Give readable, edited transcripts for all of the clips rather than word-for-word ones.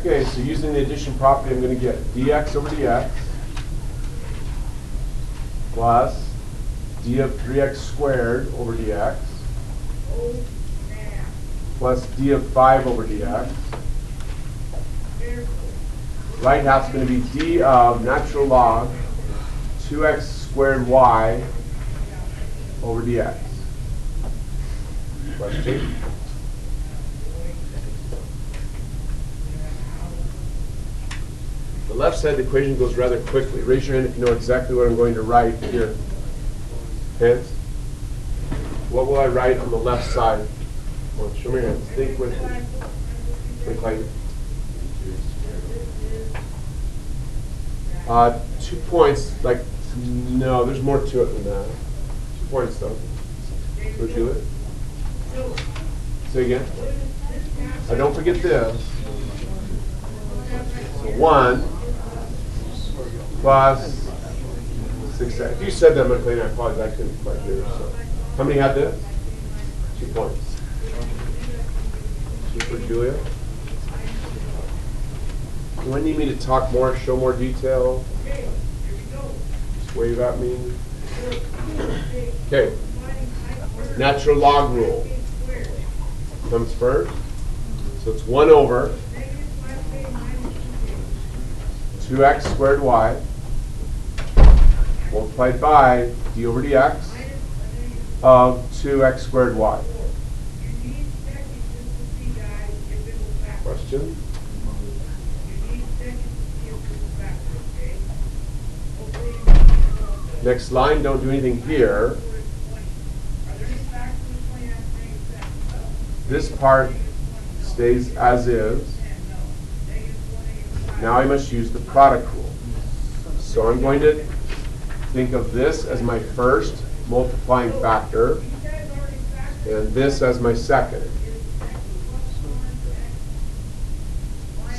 Okay, so using the addition property, I'm going to get dx over dx plus d of 3x squared over dx plus d of 5 over dx. Right half is going to be d of natural log 2x squared y over dx. Question? The left side of the equation goes rather quickly. Raise your hand if you know exactly what I'm going to write here. Hands? What will I write on the left side? Well, show me your hands. Think with me. Think like 2 points, like, no, there's more to it than that. 2 points, though. Would you do it? Say again. Don't forget this. So 1 plus 6. If you said that, McLean, I apologize. I couldn't quite hear. So, how many had this? 2 points. 2 for Julia. Do I need me to talk more, show more detail? Just wave at me. Okay. Natural log rule comes first. So it's 1 over 2x squared y multiplied by d over dx of 2x squared y. Question? Next line, don't do anything here. This part stays as is. Now I must use the product rule. So I'm going to think of this as my first multiplying factor and this as my second.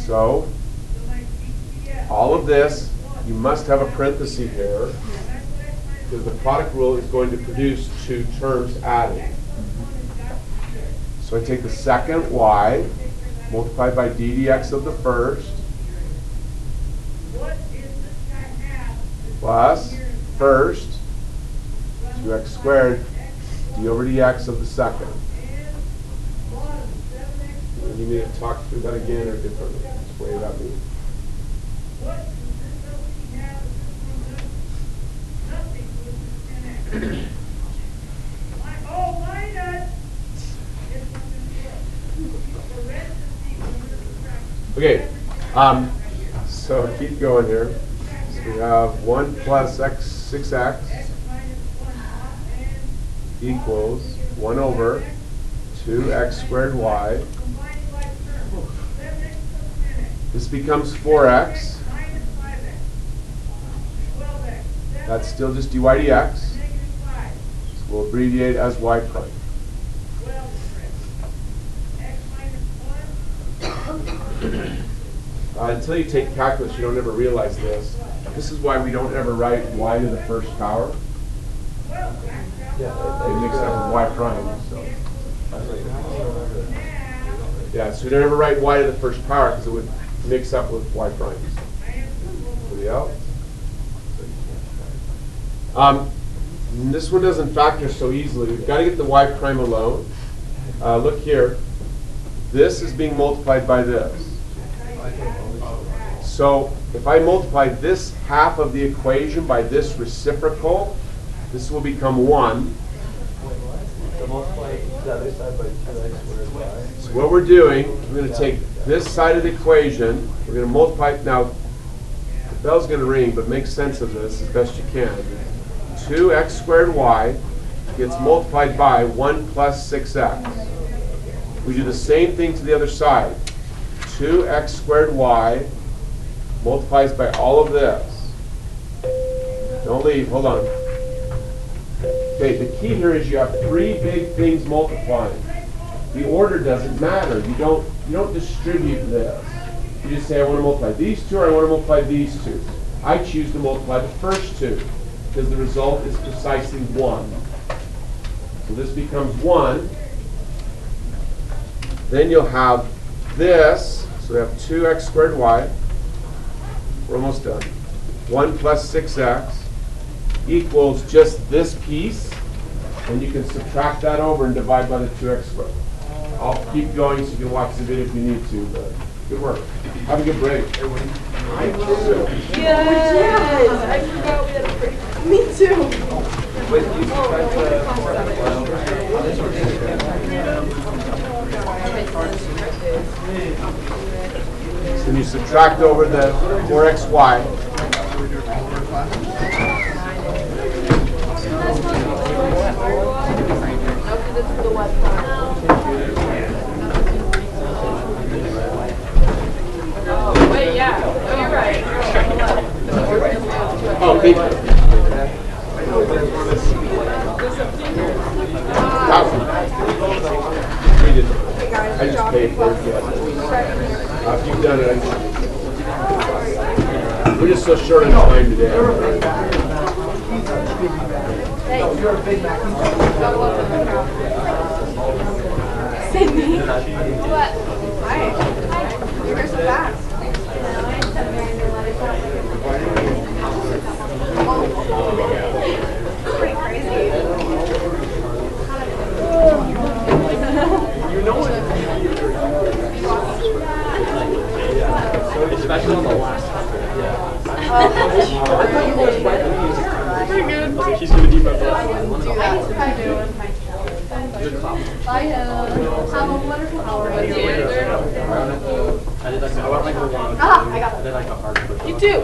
So all of this, you must have a parenthesis here because the product rule is going to produce 2 terms added. So I take the second y multiplied by d dx of the first plus first 2x squared d over dx of the second. You need to talk through that again or differently. Just wave at me. Okay, so keep going here. So we have 1 plus x 6x equals 1 over 2x squared y. This becomes 4x. That's still just dy dx. So we'll abbreviate as y prime. Until you take calculus, you don't ever realize this. This is why we don't ever write y to the first power. It mixes up with y prime. So. Yeah, so we don't ever write y to the first power because it would mix up with y prime. Anybody else? This one doesn't factor so easily. We've got to get the y prime alone. Look here. This is being multiplied by this. So if I multiply this half of the equation by this reciprocal, this will become 1. So multiply the other side by 2x squared y. So what we're doing, we're going to take this side of the equation, we're going to multiply, now the bell's going to ring, but make sense of this as best you can. 2x squared y gets multiplied by 1 plus 6x. We do the same thing to the other side. 2x squared y multiplies by all of this. Don't leave, hold on. Okay, the key here is you have 3 big things multiplying. The order doesn't matter. You don't distribute this. You just say I want to multiply these 2 or I want to multiply these 2. I choose to multiply the first 2 because the result is precisely 1. So this becomes 1. Then you'll have this So we have 2x squared y. We're almost done. 1 plus 6x equals just this piece, and you can subtract that over and divide by the 2x squared. I'll keep going so you can watch the video if you need to, but good work. Have a good break. Yes! I forgot we had a break. Me too. Wait, you subtract Then you subtract over the 4xy. Wait, yeah. Oh, you're right. Oh, thank you. Read it. I just paid for it. After you've done it, we're just so short on time today. Sydney. What? Hi. You're here so fast. Pretty crazy. You know it. Especially on the last one. Yeah. I thought you was right when you used it. Pretty good. I was like, he's gonna debuff that. Have a wonderful hour. I did like a hard push. You too.